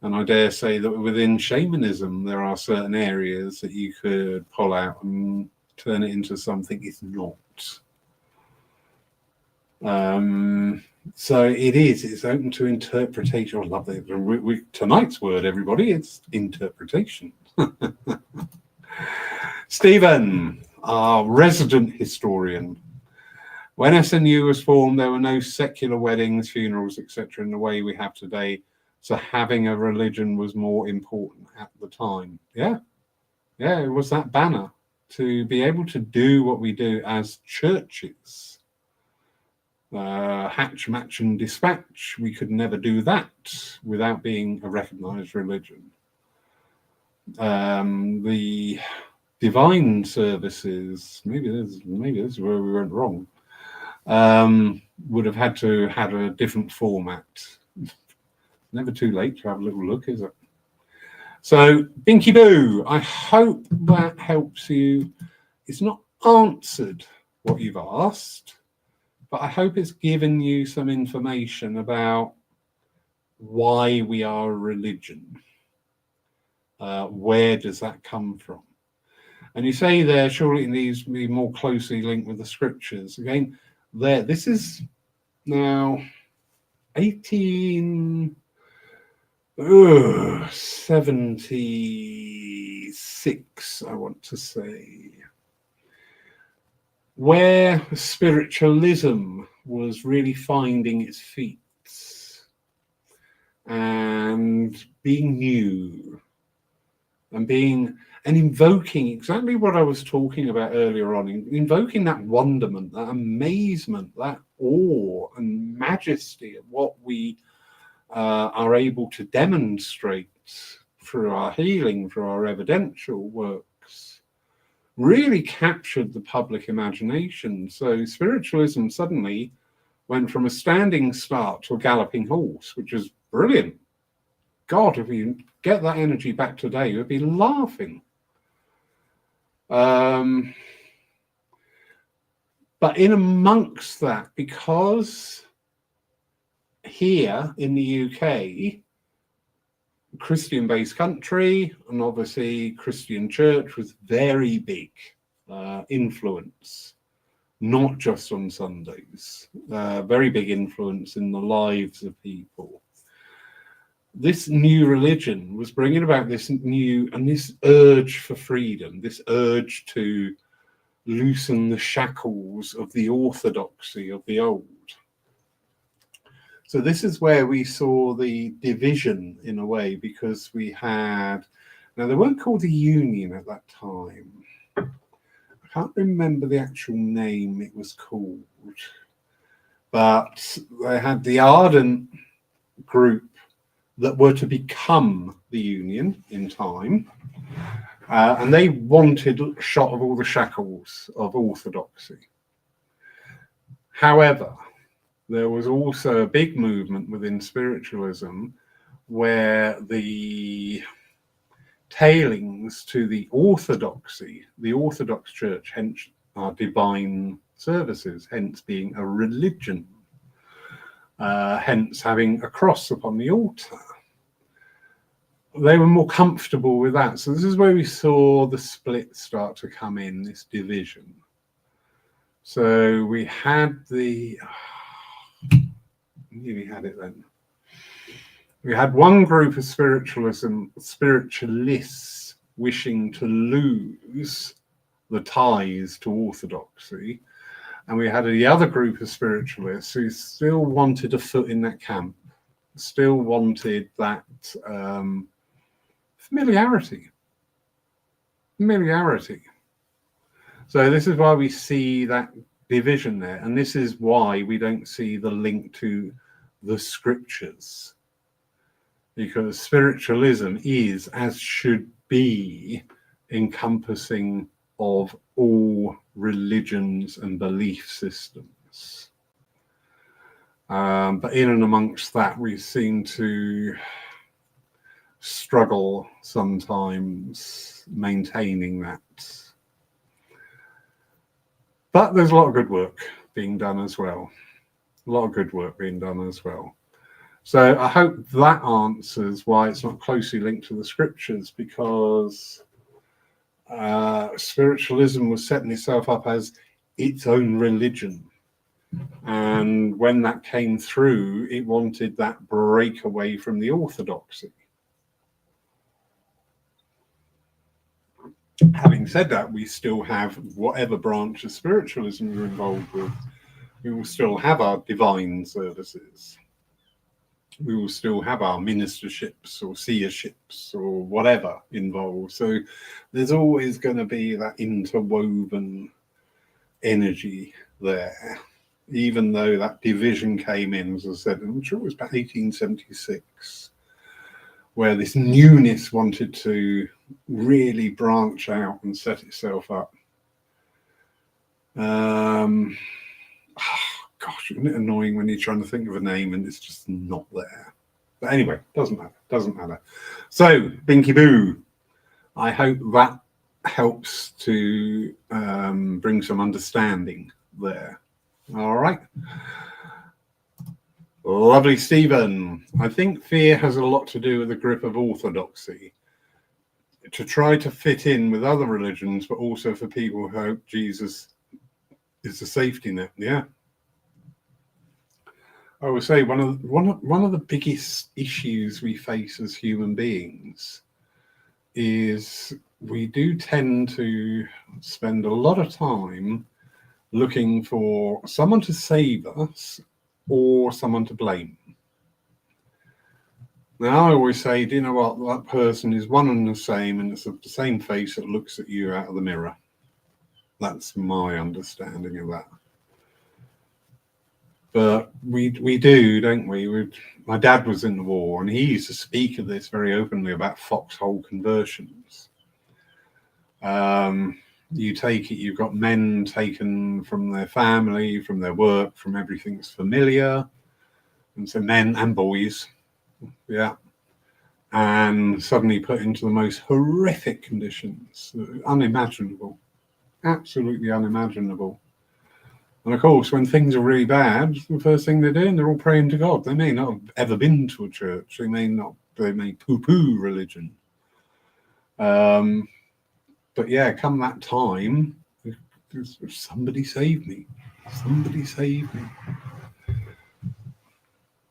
And I dare say that within shamanism, there are certain areas that you could pull out and turn it into something it's not. So it's open to interpretation. I love it. Tonight's word, everybody, it's interpretation. Stephen, our resident historian. When SNU was formed, there were no secular weddings, funerals, etc. in the way we have today. So having a religion was more important at the time. Yeah, it was that banner to be able to do what we do as churches. Hatch, match, and dispatch. We could never do that without being a recognized religion. The divine services, maybe this is where we went wrong, would have had to have a different format. Never too late to have a little look, is it? So, Binky Boo, I hope that helps you. It's not answered what you've asked, but I hope it's given you some information about why we are a religion. Where does that come from? And you say there, surely it needs to be more closely linked with the scriptures. Again, this is now 1876, I want to say, where spiritualism was really finding its feet and being new and invoking exactly what I was talking about earlier on, invoking that wonderment, that amazement, that awe and majesty of what we are able to demonstrate through our healing, through our evidential works, really captured the public imagination. So spiritualism suddenly went from a standing start to a galloping horse, which is brilliant. God, if you get that energy back today, you'd be laughing. But in amongst that, because here in the UK, Christian-based country, and obviously Christian church was very big influence, not just on Sundays, very big influence in the lives of people. This new religion was bringing about this urge for freedom, this urge to loosen the shackles of the orthodoxy of the old. So this is where we saw the division in a way, because we had, now they weren't called the Union at that time. I can't remember the actual name it was called, but they had the ardent group that were to become the Union in time, and they wanted a shot of all the shackles of orthodoxy. However, there was also a big movement within spiritualism where the tailings to the orthodoxy, the Orthodox Church, hence our divine services, hence being a religion, hence having a cross upon the altar. They were more comfortable with that. So this is where we saw the split start to come in, this division. So we had the nearly had it then. We had one group of spiritualists wishing to lose the ties to orthodoxy, and we had the other group of spiritualists who still wanted a foot in that camp, still wanted that familiarity. So this is why we see that division there, and this is why we don't see the link to the scriptures, because spiritualism is, as should be, encompassing of all religions and belief systems. But in and amongst that, we seem to struggle sometimes maintaining that. But there's a lot of good work being done as well. So I hope that answers why it's not closely linked to the scriptures, because spiritualism was setting itself up as its own religion. And when that came through, it wanted that break away from the orthodoxy. Having said that, we still have whatever branch of spiritualism we're involved with. We will still have our divine services. We will still have our ministerships or seerships or whatever involved. So there's always going to be that interwoven energy there, even though that division came in, as I said, I'm sure it was about 1876, where this newness wanted to really branch out and set itself up. Gosh, isn't it annoying when you're trying to think of a name and it's just not there? But anyway, doesn't matter. So, Binky Boo, I hope that helps to bring some understanding there. All right. Lovely, Stephen. I think fear has a lot to do with the grip of orthodoxy, to try to fit in with other religions, but also for people who hope Jesus is a safety net. Yeah. I would say one of the biggest issues we face as human beings is we do tend to spend a lot of time looking for someone to save us or someone to blame. Now, I always say, do you know what? That person is one and the same, and it's the same face that looks at you out of the mirror. That's my understanding of that. But we do, don't we? My dad was in the war, and he used to speak of this very openly about foxhole conversions. You take it, you've got men taken from their family, from their work, from everything that's familiar, and so men and boys, yeah, and suddenly put into the most horrific conditions, unimaginable, absolutely unimaginable. And of course, when things are really bad, the first thing they're doing, they're all praying to God. They may not have ever been to a church. They may poo-poo religion. But yeah, come that time, somebody save me. Somebody save me.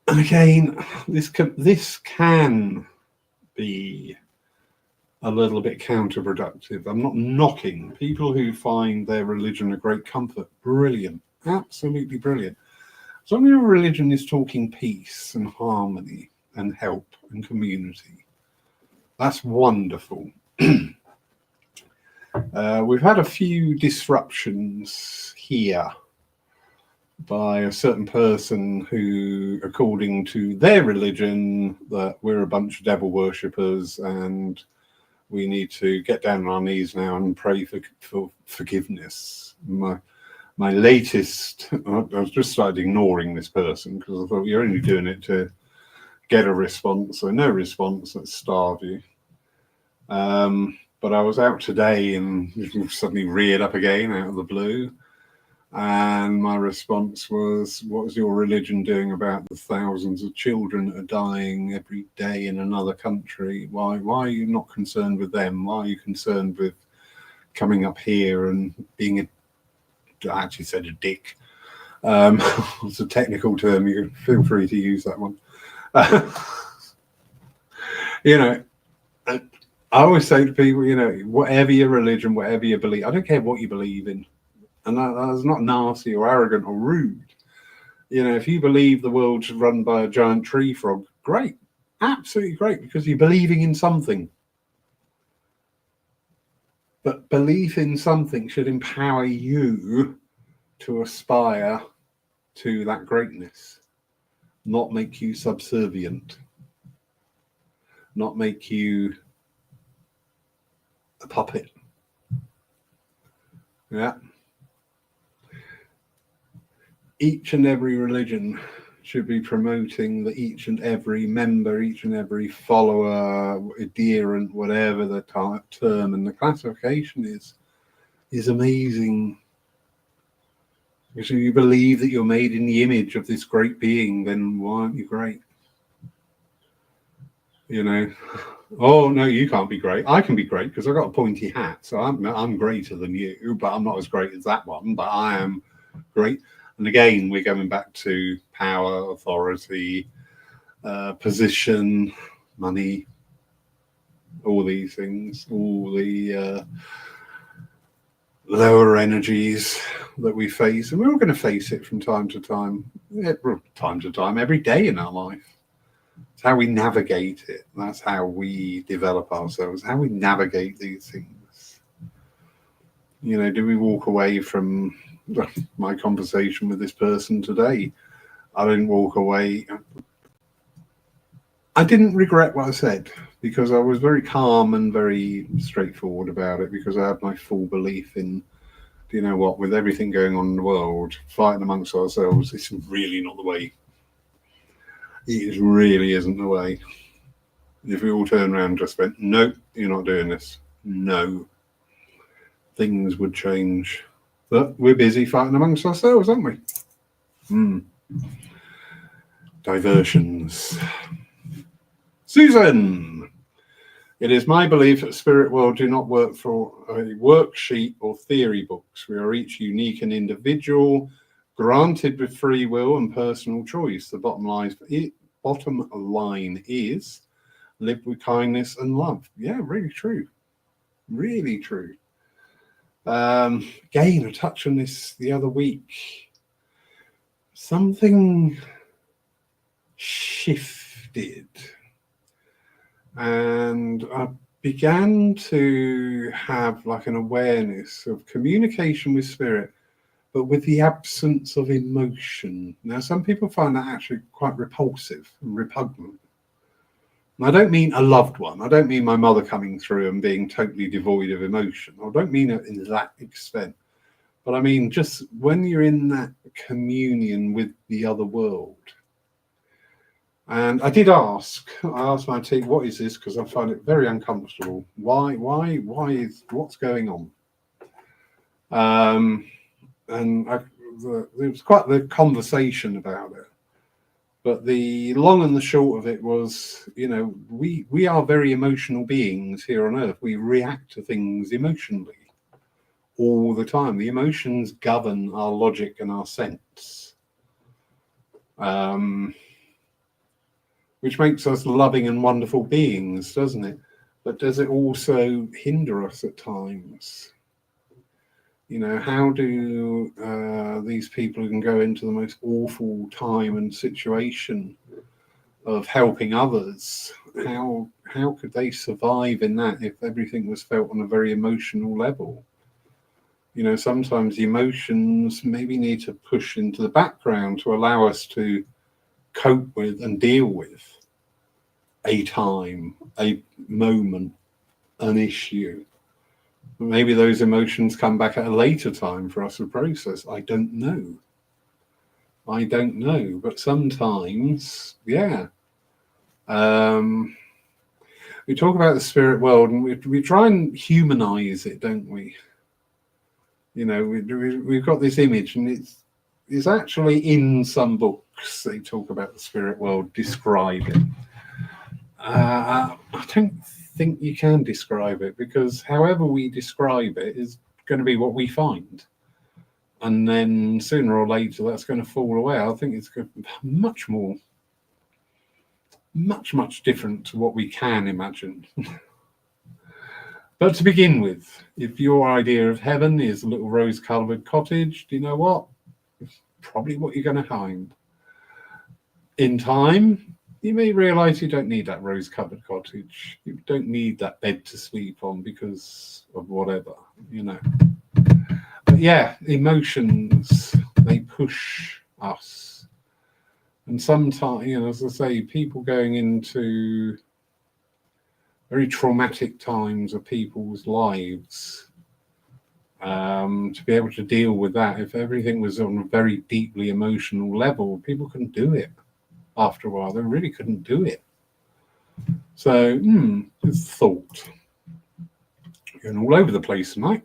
And again, this can be a little bit counterproductive. I'm not knocking people who find their religion a great comfort. Brilliant. Absolutely brilliant. As long as your religion is talking peace and harmony and help and community, that's wonderful. We've had a few disruptions here by a certain person who, according to their religion, that we're a bunch of devil worshippers and we need to get down on our knees now and pray for forgiveness. My latest, I just started ignoring this person because I thought you're only doing it to get a response, or no response, let's starve you. But I was out today and suddenly reared up again out of the blue. And my response was, what is your religion doing about the thousands of children that are dying every day in another country? Why are you not concerned with them? Why are you concerned with coming up here and being I actually said a dick, It's a technical term. You can feel free to use that one. You know, I always say to people, you know, whatever your religion, whatever you believe, I don't care what you believe in. And that's not nasty or arrogant or rude. You know, if you believe the world's run by a giant tree frog, great. Absolutely great, because you're believing in something. But belief in something should empower you to aspire to that greatness, not make you subservient, not make you a puppet. Yeah. Each and every religion should be promoting that each and every member, each and every follower, adherent, whatever the term and the classification is amazing. Because if you believe that you're made in the image of this great being, then why aren't you great? You know, oh no, you can't be great. I can be great because I've got a pointy hat, so I'm greater than you, but I'm not as great as that one. But I am great. And again, we're going back to power, authority, position, money, all these things, all the lower energies that we face. And we're all going to face it from time to time, every day in our life. It's how we navigate it. That's how we develop ourselves, how we navigate these things. You know, do we walk away from my conversation with this person today? I didn't walk away. I didn't regret what I said, because I was very calm and very straightforward about it, because I had my full belief in, you know what, with everything going on in the world, fighting amongst ourselves, it's really not the way. It really isn't the way. If we all turn around and just went, nope, you're not doing this, no, things would change. But we're busy fighting amongst ourselves, aren't we? Diversions. Susan, it is my belief that spirit world do not work for a worksheet or theory books. We are each unique and individual, granted with free will and personal choice. The bottom line is live with kindness and love. Yeah, really true. Really true. Again, I touched on this the other week. Something shifted, and I began to have like an awareness of communication with spirit, but with the absence of emotion. Now, some people find that actually quite repulsive and repugnant. And I don't mean a loved one. I don't mean my mother coming through and being totally devoid of emotion. I don't mean it in that extent. But I mean, just when you're in that communion with the other world. And I did ask my team, what is this? Because I find it very uncomfortable. Why is, what's going on? And there was quite the conversation about it. But the long and the short of it was, you know, we are very emotional beings here on Earth. We react to things emotionally all the time. The emotions govern our logic and our sense, which makes us loving and wonderful beings, doesn't it? But does it also hinder us at times? You know, how do these people who can go into the most awful time and situation of helping others, how could they survive in that if everything was felt on a very emotional level? You know, sometimes the emotions maybe need to push into the background to allow us to cope with and deal with a time, a moment, an issue. Maybe those emotions come back at a later time for us to process. I don't know. But sometimes, yeah. We talk about the spirit world, and we try and humanize it, don't we? You know, we've got this image, and it's actually in some books they talk about the spirit world, describe it. I don't think you can describe it, because however we describe it is going to be what we find. And then sooner or later, that's going to fall away. I think it's going to be much different to what we can imagine. But to begin with, if your idea of heaven is a little rose-coloured cottage, do you know what? It's probably what you're going to find. In time, you may realise you don't need that rose-coloured cottage. You don't need that bed to sleep on because of whatever, you know. But yeah, emotions, they push us. And sometimes, you know, as I say, people going into very traumatic times of people's lives, to be able to deal with that, if everything was on a very deeply emotional level, people couldn't do it after a while. They really couldn't do it. So, it's thought. Going all over the place tonight.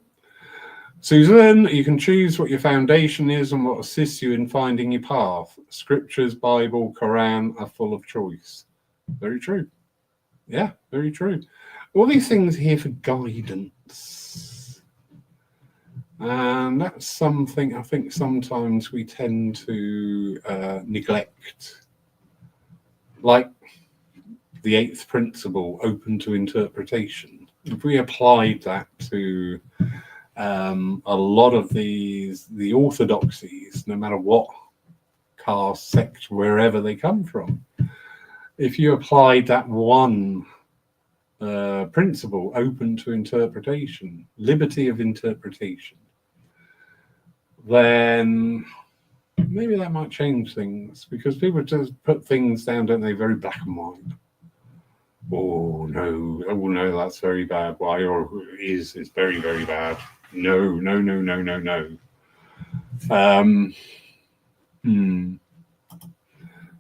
Susan, you can choose what your foundation is and what assists you in finding your path. Scriptures, Bible, Quran are full of choice. Very true. Yeah, very true. All these things are here for guidance. And that's something I think sometimes we tend to neglect. Like the 8th principle, open to interpretation. If we applied that to a lot of the orthodoxies, no matter what caste, sect, wherever they come from, if you applied that one principle, open to interpretation, liberty of interpretation, then maybe that might change things, because people just put things down, don't they, very black and white. Oh no, that's very bad. Why? Or it's very, very bad. No.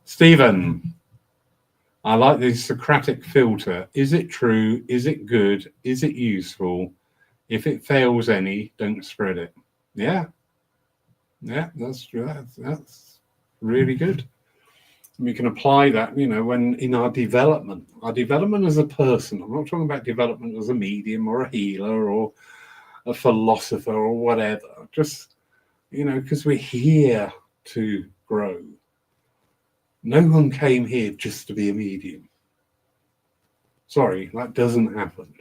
Stephen, I like the Socratic filter. Is it true? Is it good? Is it useful? If it fails any, don't spread it. Yeah, that's really good. We can apply that, you know, when in our development as a person. I'm not talking about development as a medium or a healer or a philosopher or whatever. Just, you know, because we're here to grow. No one came here just to be a medium. Sorry, that doesn't happen.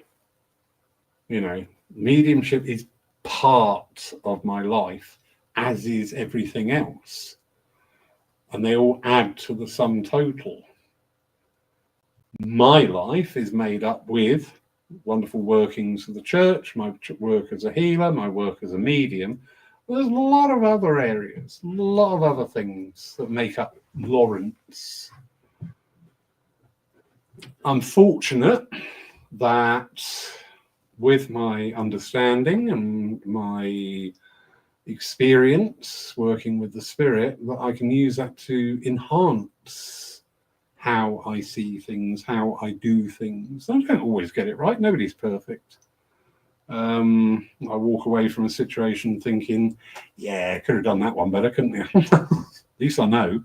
You know, mediumship is part of my life, as is everything else. And they all add to the sum total. My life is made up with wonderful workings of the church, my work as a healer, my work as a medium. There's a lot of other areas, a lot of other things that make up Lawrence. I'm fortunate that with my understanding and my experience working with the spirit, that I can use that to enhance how I see things, how I do things. I don't always get it right. Nobody's perfect. I walk away from a situation thinking, yeah, could have done that one better, couldn't you? At least I know.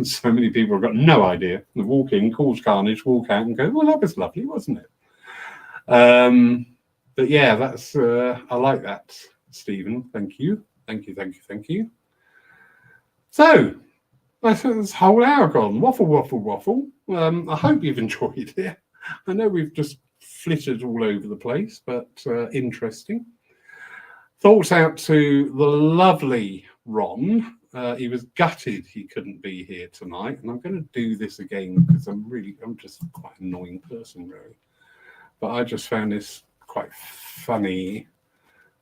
So many people have got no idea. They walk in, cause carnage, walk out and go, well, that was lovely, wasn't it? But yeah, that's I like that, Stephen. Thank you. So that's this whole hour gone. Waffle. I hope you've enjoyed it. I know we've just flittered all over the place, but interesting. Thoughts out to the lovely Ron. He was gutted he couldn't be here tonight, and I'm going to do this again because I'm just quite an annoying person, really. But I just found this quite funny,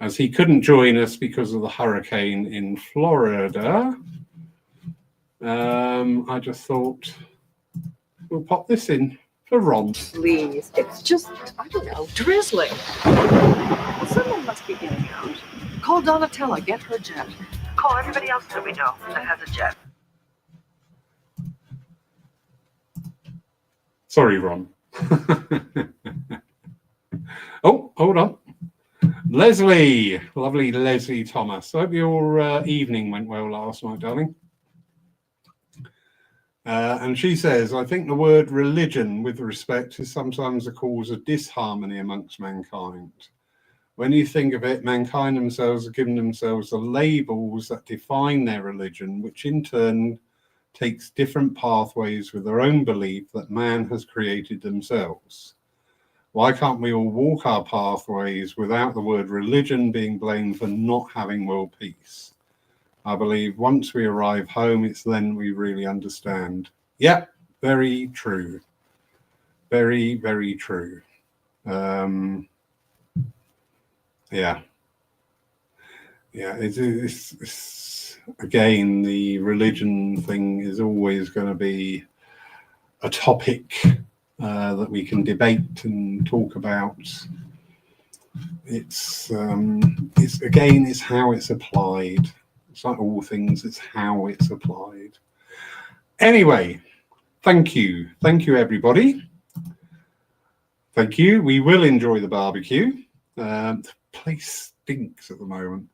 as he couldn't join us because of the hurricane in Florida. I just thought we'll pop this in for Ron. Please, it's just, I don't know, drizzling. Someone must be getting out. Call Donatella, get her jet. Call everybody else that we know that has a jet. Sorry, Ron. Oh, hold on. Leslie, lovely Leslie Thomas. I hope your evening went well last night, darling. And she says, I think the word religion, with respect, is sometimes a cause of disharmony amongst mankind. When you think of it, mankind themselves have given themselves the labels that define their religion, which in turn takes different pathways with their own belief that man has created themselves. Why can't we all walk our pathways without the word religion being blamed for not having world peace? I believe once we arrive home, it's then we really understand. Yep, very true. Very, very true. Yeah. It's again, the religion thing is always going to be a topic that we can debate and talk about. It's how it's applied. It's like all things, it's how it's applied. Anyway, thank you everybody. Thank you. We will enjoy the barbecue. The place stinks at the moment.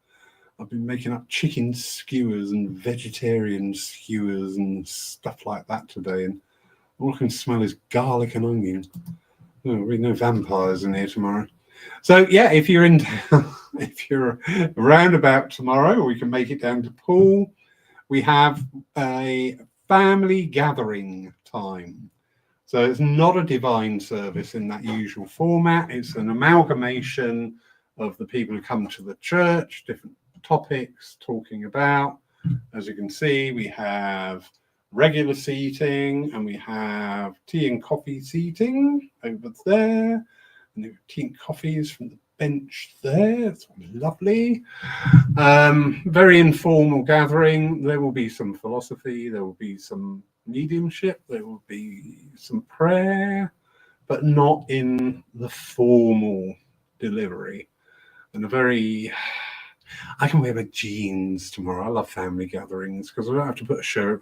I've been making up chicken skewers and vegetarian skewers and stuff like that today, and all I can smell is garlic and onion. Oh, there'll be no vampires in here tomorrow. So yeah, if you're if you're around about tomorrow, we can make it down to Poole. We have a family gathering time. So it's not a divine service in that usual format. It's an amalgamation of the people who come to the church, different topics talking about. As you can see, we have regular seating and we have tea and coffee seating over there. And there are tea and coffees from the bench there. It's lovely. Very informal gathering. There will be some philosophy. There will be some mediumship. There will be some prayer, but not in the formal delivery. And I can wear my jeans tomorrow. I love family gatherings because I don't have to put a shirt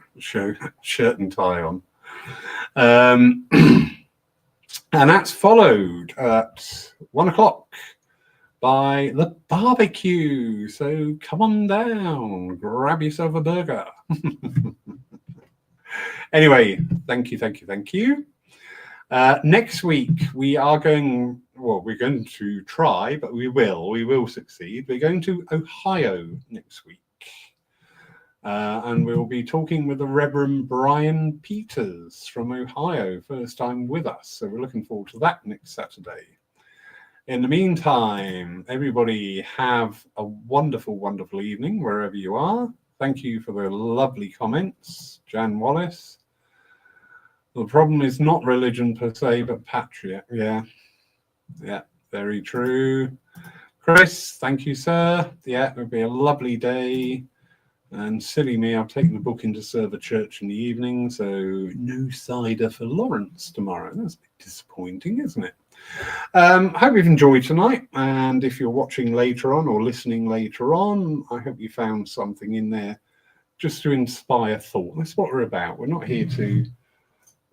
and tie on. And that's followed at 1 o'clock by the barbecue. So come on down, grab yourself a burger. Anyway, thank you. Next week we're going to try, but we will succeed. We're going to Ohio next week. And we'll be talking with the Reverend Brian Peters from Ohio, first time with us. So we're looking forward to that next Saturday. In the meantime, everybody have a wonderful, wonderful evening wherever you are. Thank you for the lovely comments, Jan Wallace. The problem is not religion per se, but patria. Yeah, very true. Chris, thank you, sir. Yeah, it'll be a lovely day. And silly me, I've taken the book in to serve a church in the evening, so no cider for Lawrence tomorrow. That's a bit disappointing, isn't it? Hope you've enjoyed tonight, and if you're watching later on or listening later on, I hope you found something in there just to inspire thought. That's what we're about. We're not here to...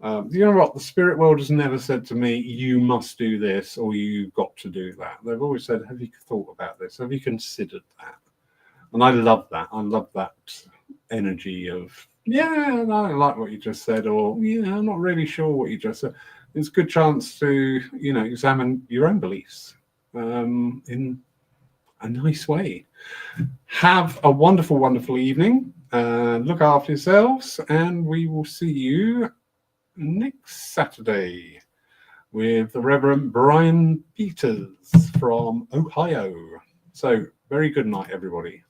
you know what? The spirit world has never said to me, you must do this or you've got to do that. They've always said, have you thought about this? Have you considered that? And I love that. I love that energy of, yeah, I like what you just said, or, yeah, I'm not really sure what you just said. It's a good chance to, examine your own beliefs in a nice way. Have a wonderful, wonderful evening. Look after yourselves, and we will see you next Saturday with the Reverend Brian Peters from Ohio. So, very good night, everybody.